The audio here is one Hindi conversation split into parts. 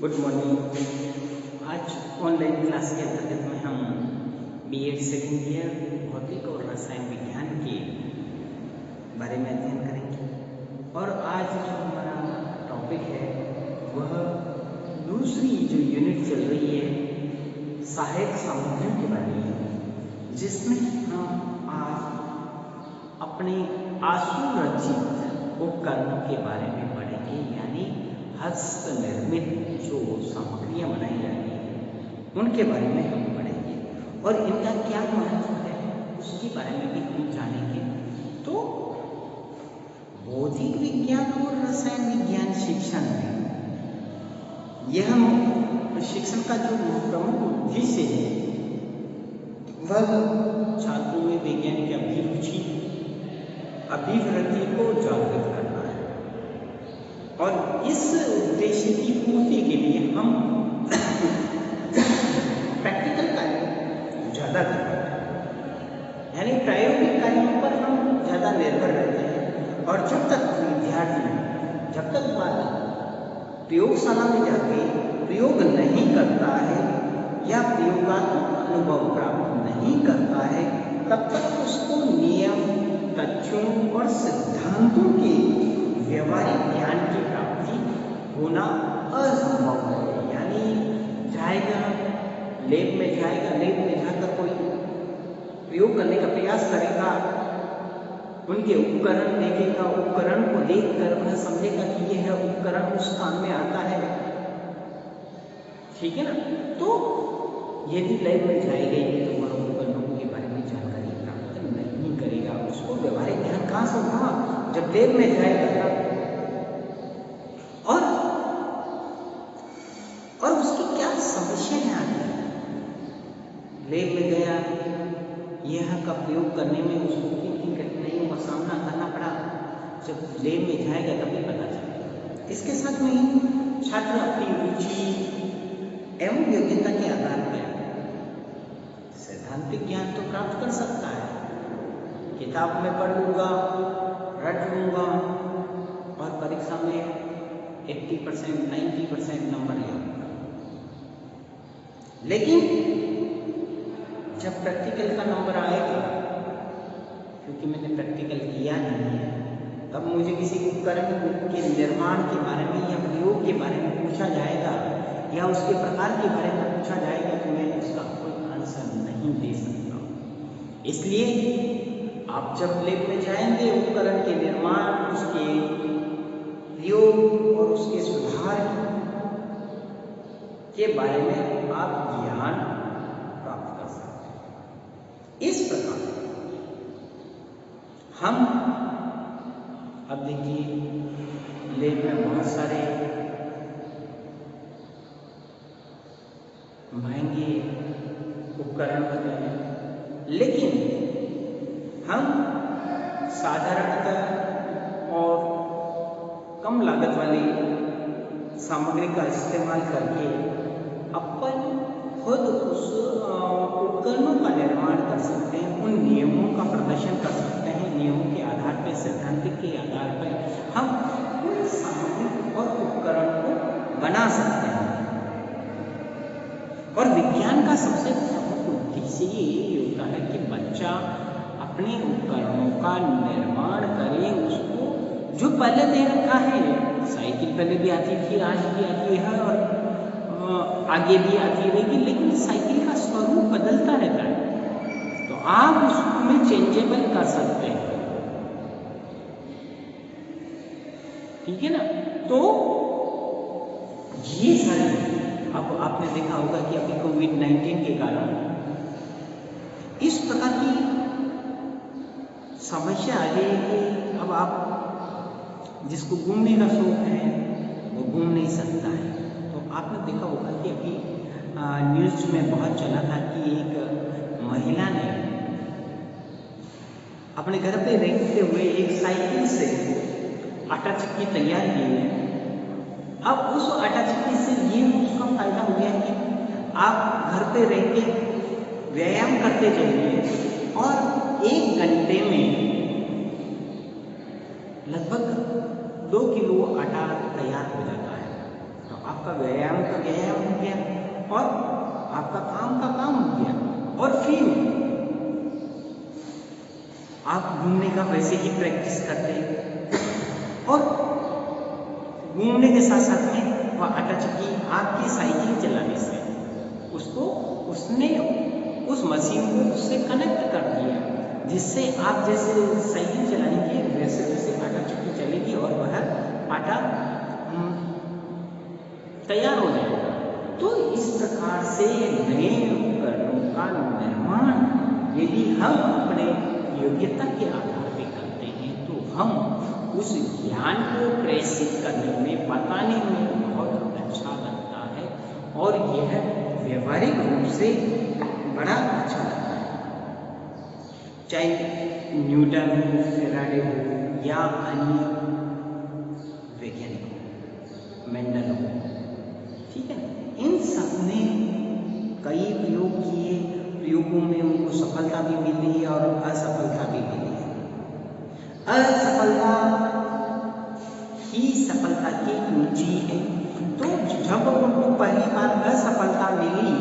Good morning. आज ऑनलाइन क्लास के अंतर्गत में हम बीएड सेकेंड ईयर भौतिक और रसायन विज्ञान के बारे में अध्ययन करेंगे। और आज जो हमारा टॉपिक है वह दूसरी जो यूनिट चल रही है सहायक सामग्रियों के बारे में, जिसमें हम आज अपने आशुरचित उपकरणों के बारे में पढ़ेंगे, यानी हस्त निर्मित जो सामग्रियाँ बनाई जाती हैं उनके बारे में हम पढ़ेंगे और इनका क्या महत्व है उसके बारे में भी हम जानेंगे। तो भौतिक विज्ञान और रसायन विज्ञान शिक्षण में यह शिक्षण का जो प्रमुख उद्देश्य है वह छात्रों में वैज्ञानिक अभिरुचि अभिवृद्धि को जागृत करना है। और इस उद्देश्य की पूर्ति के लिए हम प्रैक्टिकल कार्य ज़्यादा करते हैं, यानी प्रायोगिक कार्यों पर हम ज़्यादा निर्भर रहते हैं। और जब तक प्रयोगशाला में जाके प्रयोग नहीं करता है या प्रयोगात्मक अनुभव प्राप्त नहीं करता है, तब तक उसको नियम, तथ्यों और सिद्धांतों के व्यवहारिक ज्ञान की प्राप्ति होना असंभव है। यानी जाएगा लैब में जाकर कोई प्रयोग करने का प्रयास करेगा, उनके उपकरण देखेगा, उपकरण को देखकर वह समझेगा कि यह उपकरण उस काम में आता है, ठीक है ना। तो यदि लैब में जाएगा तो वह उपकरणों के बारे में जानकारी प्राप्त नहीं करेगा, उसको व्यवहारिक ज्ञान कहाँ से होगा जब लैब में जाएगा। और उसकी क्या समस्याएं आती हैं, लैब में गया, यह का प्रयोग करने में उसको किन कठिनाइयों का सामना करना पड़ा, जब लैब में जाएगा तभी पता चलेगा। इसके साथ में छात्र अपनी रुचि एवं योग्यता के आधार पर सैद्धांतिक ज्ञान तो प्राप्त कर सकता है, किताब में पढ़ लूँगा, रट लूँगा और परीक्षा में 80% 90% नंबर ले आऊँगा। लेकिन जब प्रैक्टिकल का नंबर आएगा, क्योंकि मैंने प्रैक्टिकल किया नहीं है, तब मुझे किसी उपकरण के निर्माण के बारे में या प्रयोग के बारे में पूछा जाएगा या उसके प्रकार के बारे में पूछा जाएगा तो मैं उसका कोई आंसर नहीं दे सकता। इसलिए आप जब लैब में जाएंगे, उपकरण के निर्माण, उसके प्रयोग और उसके सुधार के बारे में आप ज्ञान प्राप्त कर सकते हैं। इस प्रकार हम अब देखिए लैब में बहुत सारे महंगे उपकरण होते हैं, लेकिन हम साधारणतः और कम लागत वाली सामग्री का इस्तेमाल करके अपन खुद उस उपकरणों का निर्माण कर सकते हैं, उन नियमों का प्रदर्शन कर सकते हैं। नियमों के आधार पर, सिद्धांत के आधार पर हम उन सामग्री और उपकरण को बना सकते हैं। और विज्ञान का सबसे प्रमुख उद्देश्य ये होता है कि बच्चा अपने उपकरणों का निर्माण करे। उसको जो पहले दे रखा है, साइकिल पहले भी आती थी, आज भी आती है और आगे भी आती रहेगी, लेकिन साइकिल का स्वरूप बदलता रहता है, तो आप उसमें चेंजेबल कर सकते हैं, ठीक है ना। तो ये सारी अब आपने देखा होगा कि अभी कोविड-19 के कारण इस प्रकार की समस्या आ गई कि अब आप जिसको घूमने का शौक है वो घूम नहीं सकता है। तो आपने देखा होगा कि अभी न्यूज़ में बहुत चला था कि एक महिला ने अपने घर पे रहते हुए एक साइकिल से आटा चक्की तैयार की है। अब उस आटा चक्की से ये उसका फायदा हो गया कि आप घर पे रह के व्यायाम करते जाइए और 1 घंटे में लगभग 2 किलो आटा तैयार हो जाता है। तो आपका व्यायाम का व्यायाम हो गया और आपका काम का काम हो गया। और फिर आप घूमने का वैसे ही प्रैक्टिस करते हैं और घूमने के साथ साथ में वह आटा चक्की आपकी साइकिल चलाने से उसने उस मशीन को उससे कनेक्ट कर दिया, जिससे आप जैसे साइकिल चलाएंगे वैसे वैसे आटा चक्की चलेगी और वह आटा तैयार हो जाएगा। तो इस प्रकार से नए उपकरणों का निर्माण यदि हम अपने योग्यता के आधार पर करते हैं तो हम उस ज्ञान को प्रेषित करने में, बताने में बहुत अच्छा लगता है और यह व्यवहारिक रूप से बड़ा अच्छा लगता है। चाहे न्यूटन हो, फेराडे हो या अन्य वैज्ञानिक हो, मेंडल हो, ठीक है, इन सब ने कई प्रयोग किए। प्रयोगों में उनको सफलता भी मिली और असफलता भी मिली। असफलता ही सफलता की कुंजी है। तो जब उनको पहली बार असफलता मिली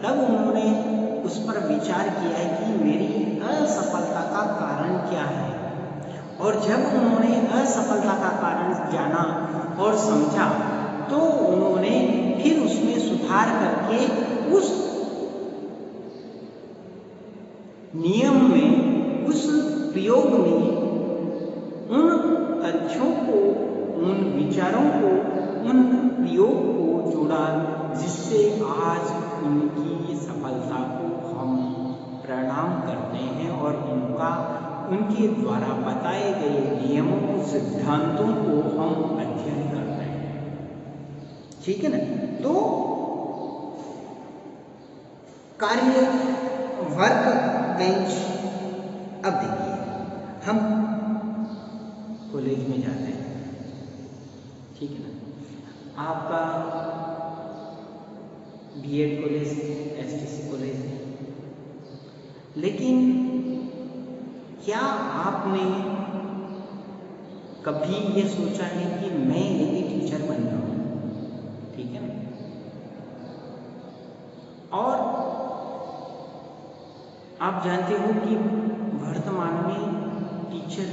तब उन्होंने उस पर विचार किया है कि मेरी असफलता का कारण क्या है। और जब उन्होंने असफलता का कारण जाना और समझा तो उन्होंने फिर उसमें सुधार करके उस नियम में, उस प्रयोग में उन तथ्यों को, उन विचारों को, उन प्रयोग को जोड़ा, जिससे आज उनकी सफलता को हम प्रणाम करते हैं और उनके द्वारा बताए गए नियमों, सिद्धांतों को हम अध्ययन करते हैं। ठीक है ना। तो कार्य वर्क बेंच। अब देखिए, हम कॉलेज में जाते हैं, ठीक है ना, आपका बीएड कॉलेज, एसटीसी कॉलेज है, लेकिन क्या आपने कभी ये सोचा है कि मैं यदि टीचर बन रहा हूँ, ठीक है ना, और आप जानते हो कि वर्तमान में टीचर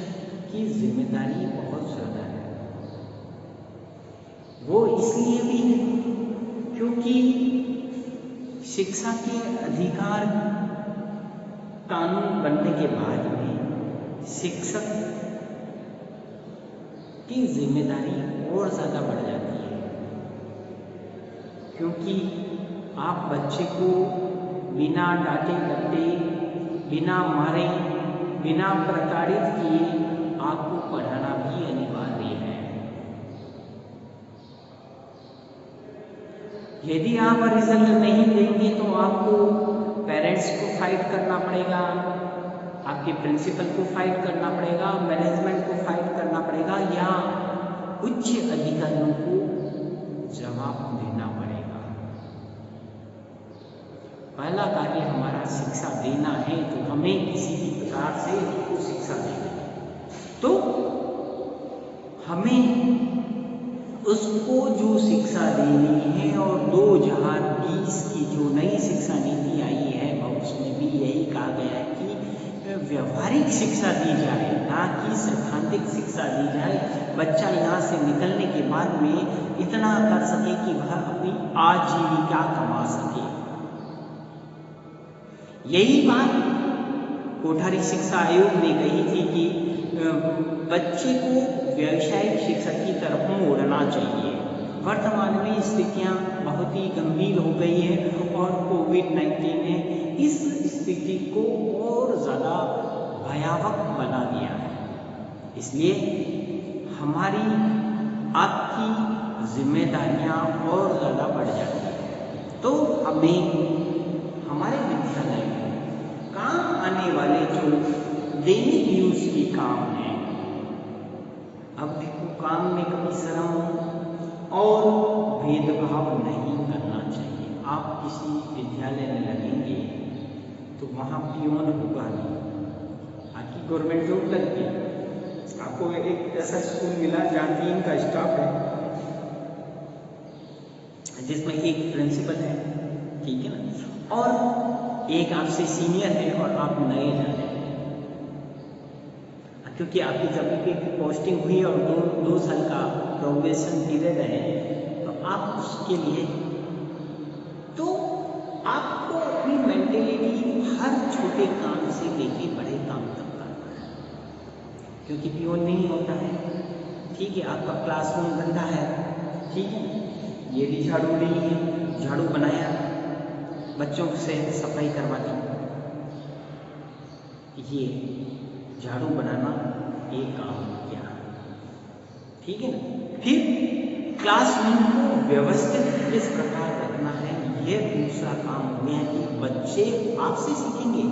की जिम्मेदारी बहुत ज़्यादा है। वो इसलिए भी है क्योंकि शिक्षा के अधिकार कानून बनने के बाद में शिक्षक की जिम्मेदारी और ज़्यादा बढ़ जाती है, क्योंकि आप बच्चे को बिना डांटे डपटे, बिना मारे, बिना प्रताड़ित किए आपको पढ़ाना भी अनिवार्य है। यदि आप रिजल्ट नहीं देंगे तो आपको पेरेंट्स को फाइट करना पड़ेगा, आपके प्रिंसिपल को फाइट करना पड़ेगा, मैनेजमेंट को फाइट करना पड़ेगा या उच्च अधिकारियों को जवाब देना पड़ेगा। पहला कार्य हमारा शिक्षा देना है, तो हमें किसी भी प्रकार से उसको शिक्षा देना है। तो हमें उसको जो शिक्षा देनी है, और 2020 की जो नई शिक्षा नीति आई है उसमें भी यही कहा गया है कि व्यवहारिक शिक्षा दी जाए, ना कि सैद्धांतिक शिक्षा दी जाए। बच्चा यहाँ से निकलने के बाद में इतना कर सके कि वह अपनी आजीविका कमा सके। यही बात कोठारी शिक्षा आयोग ने कही थी कि बच्चे को व्यावसायिक शिक्षा की तरफ मोड़ना चाहिए। वर्तमान में स्थितियाँ बहुत ही गंभीर हो गई है और कोविड-19 ने इस स्थिति को और ज़्यादा भयावह बना दिया है। इसलिए हमारी आपकी जिम्मेदारियाँ और ज़्यादा बढ़ जाती हैं। तो हमें हमारे विद्यालय में काम आने वाले जो दैनिक यूज के काम हैं, अब देखो, काम में कभी शर्म और भेदभाव नहीं करना चाहिए। आप किसी विद्यालय में लगेंगे तो वहाँ पियोन होगा नहीं, आपकी गवर्नमेंट जॉब लग गई, आपको एक ऐसा स्कूल मिला जहाँ 3 का स्टाफ है, जिसमें एक प्रिंसिपल है, ठीक है ना, और एक आपसे सीनियर है और आप नए जा रहे हैं, क्योंकि आपकी जब भी पोस्टिंग हुई और दो साल का प्रोबेशन पीरियड है, तो आप उसके लिए तो आपको अपनी मेंटेलिटी हर छोटे काम से लेके बड़े काम तक करना है, क्योंकि पियोन नहीं होता है, ठीक है, आपका क्लासरूम गंदा है, ठीक है, ये भी झाड़ू नहीं है, झाड़ू बनाया, बच्चों से सफाई करवा दी, ये झाड़ू बनाना एक काम किया, ठीक है ना। फिर क्लासरूम को व्यवस्थित किस प्रकार रखना है, ये दूसरा काम हो गया कि बच्चे आपसे सीखेंगे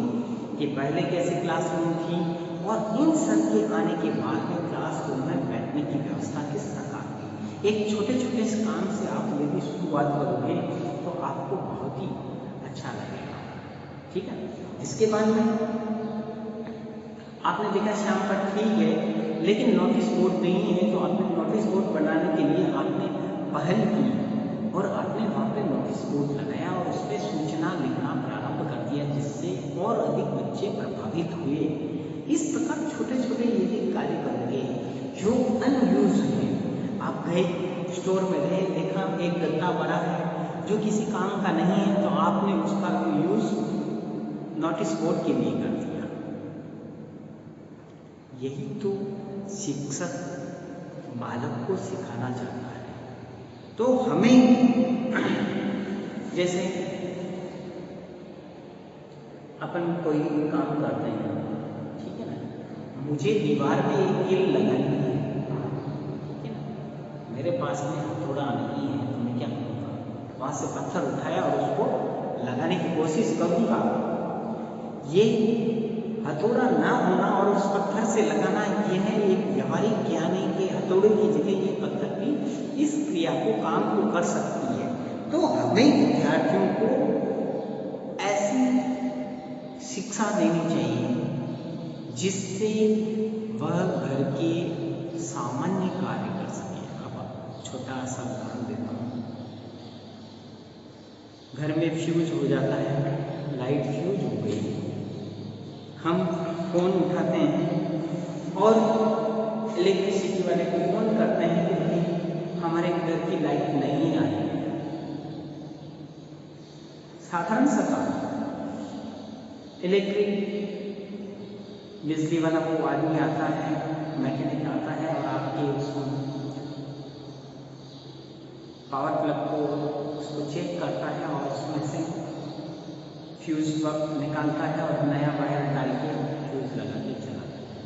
कि पहले कैसे क्लासरूम थी और इन सब के आने के बाद में क्लासरूम में बैठने की व्यवस्था किस प्रकार की। एक छोटे छोटे से काम से आप यदि शुरुआत करोगे तो आपको बहुत ही अच्छा लगेगा, ठीक है। इसके बाद में आपने देखा शाम पर ठीक है, लेकिन नोटिस बोर्ड नहीं है, तो आपने नोटिस बोर्ड बनाने के लिए आपने पहल की और आपने वहाँ पे नोटिस बोर्ड लगाया और उस पर सूचना लिखना प्रारंभ कर दिया, जिससे और अधिक बच्चे प्रभावित हुए। इस प्रकार छोटे छोटे यदि कार्य करोगे जो अनयूज है, आप गए स्टोर में गए, देखा एक गद्दा बड़ा है जो किसी काम का नहीं है, तो आपने उसका यूज नोटिस बोर्ड के लिए कर दिया। यही तो शिक्षक बालक को सिखाना चाहता है। तो हमें जैसे अपन कोई काम करते हैं, ठीक है ना, मुझे दीवार पे एक कील लगानी है, ठीक है ना, मेरे पास में हथौड़ा नहीं है, तो मैं क्या करूँगा, वहाँ से पत्थर उठाया और उसको लगाने की कोशिश करूँगा। ये हथौड़ा ना होना और उस पत्थर से लगाना, यह है एक व्यवहारिक ज्ञान है कि हथौड़े की जगह ये पत्थर भी इस क्रिया को काम को कर सकती है। तो हमें विद्यार्थियों को ऐसी शिक्षा देनी चाहिए जिससे वह घर के सामान्य कार्य कर सके। अब छोटा सा उदाहरण देता हूँ, घर में फ्यूज हो जाता है, लाइट फ्यूज हो गई, हम फोन उठाते हैं और इलेक्ट्रिसिटी वाले को फोन करते हैं कि भाई हमारे घर की लाइट नहीं आ रही है। साधारण सा काम, इलेक्ट्रिक बिजली वाला वो आदमी आता है, मैकेनिक आता है और आपके उसको पावर प्लग को उसको चेक करता है और उसमें से फ्यूज वक्त निकालता है और नया वायर डाल के फ्यूज लगा के चलाता है।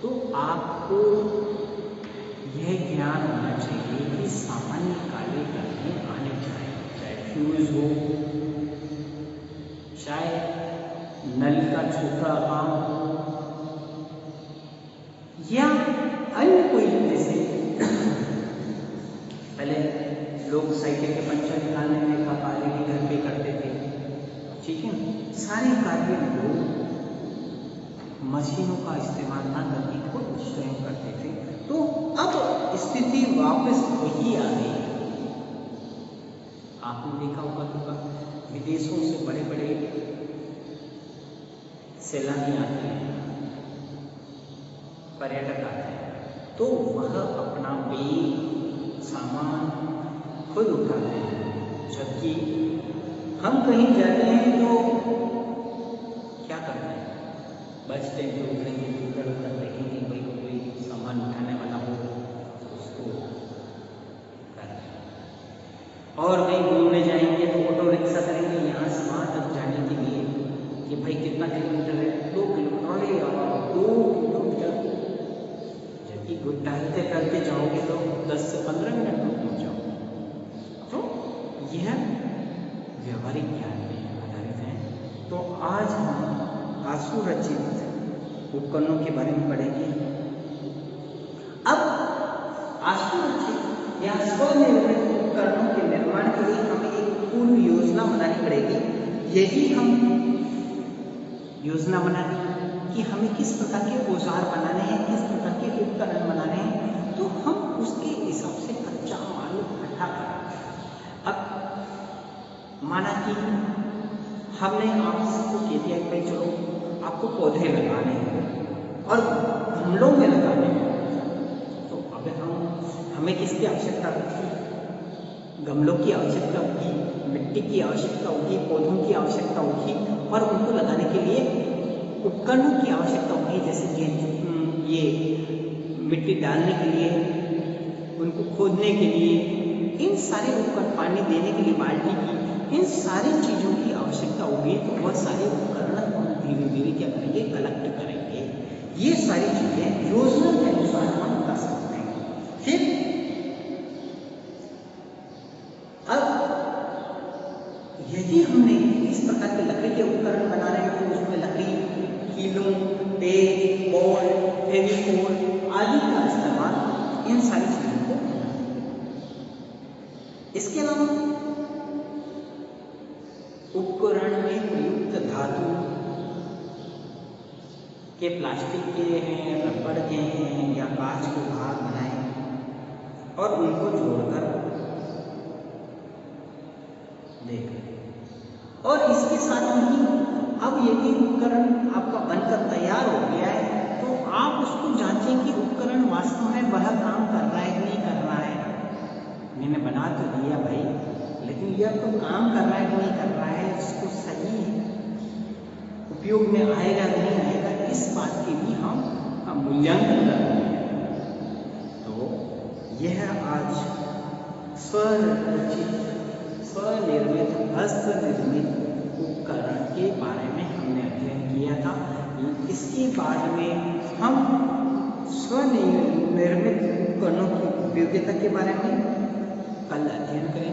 तो आपको यह ज्ञान होना चाहिए कि सामान्य कार्य करने आने चाहिए, चाहे फ्यूज हो, चाहे नल का छोटा काम हो, या अन्य कोई, जैसे पहले लोग साइकिल के पंचर निकालने में का कार्य भी घर पे करते थे, ठीक है, सारे कार्य लोग मशीनों का इस्तेमाल ना करके खुद स्वयं करते थे। तो अब स्थिति वापस वही आ गई। आपने देखा होगा कि विदेशों से बड़े बड़े सैलानी आते हैं, पर्यटक आते हैं, तो वह अपना बैग सामान खुद उठाते हैं, जबकि हम कहीं जाते हैं तो क्या करते हैं, बचते हैं तो उठेंगे, इधर उधर देखेंगे, भाई कोई सामान उठाने वाला हो उसको करते हैं। और कहीं घूमने जाएंगे तो ऑटो रिक्शा करेंगे यहाँ से वहाँ तक जाने के लिए कि भाई कितना किलोमीटर है, 2 किलोमीटर, अरे यार 2 किलोमीटर, जबकि टहलते टहलते जाओगे तो 10 से 15 मिनट में पहुँच जाओगे। तो यह व्यवहारिक ज्ञान में आधारित है। तो आज हम आशुरचित उपकरणों के बारे में पढ़ेंगे। अब आशुरचित या स्वनिर्मित उपकरणों के निर्माण के लिए हमें एक पूर्व योजना बनानी पड़ेगी। यदि हम योजना बनानी कि हमें किस प्रकार के औजार बनाने हैं, किस प्रकार के उपकरण बनाने हैं, तो हम उसके हिसाब से कच्चा माल हमने आपको कह दिया कि भाई चलो आपको पौधे लगाने हैं और गमलों में लगाने हैं, तो अब हमें किसकी आवश्यकता होगी? गमलों की आवश्यकता होगी, मिट्टी की आवश्यकता होगी, पौधों की आवश्यकता होगी और उनको लगाने के लिए उपकरणों की आवश्यकता होगी, जैसे कि ये मिट्टी डालने के लिए, उनको खोदने के लिए, इन सारे उपकरण, पानी देने के लिए बाल्टी की, इन सारी चीज़ों की आवश्यकता होगी। तो वह सारे उपकरण हम धीरे धीरे क्या करेंगे? कलेक्ट करेंगे। ये सारी चीज़ें योजना के अनुसार हम कर सकते हैं। फिर अब यदि हमने इस प्रकार के लकड़ी के उपकरण बना रहे हैं तो उसमें लकड़ी, कीलों, टेप, बॉल, फेविकोल आदि का इस्तेमाल इन सारी चीज़ों को करना है। इसके अलावा उपकरण में प्रयुक्त धातु के प्लास्टिक के हैं, रबड़ के हैं या कांच के भाग बनाए और उनको जोड़कर देख। और इसके साथ ही अब यदि उपकरण आपका बनकर तैयार हो गया है तो आप उसको जांचें कि उपकरण वास्तव में वह काम कर रहा है कि नहीं कर रहा है। मैंने बना तो दिया भाई, लेकिन यह तो काम कर रहा है कि नहीं कर रहा है, इसको सही उपयोग में आएगा नहीं आएगा, इस बात के भी हम मूल्यांकन करते हैं। तो यह आज स्वनिर्मित हस्त निर्मित उपकरण के बारे में हमने अध्ययन किया था। इसके बाद में हम स्वनिर्मित उपकरणों की उपयोगिता के बारे में कल अध्ययन करेंगे।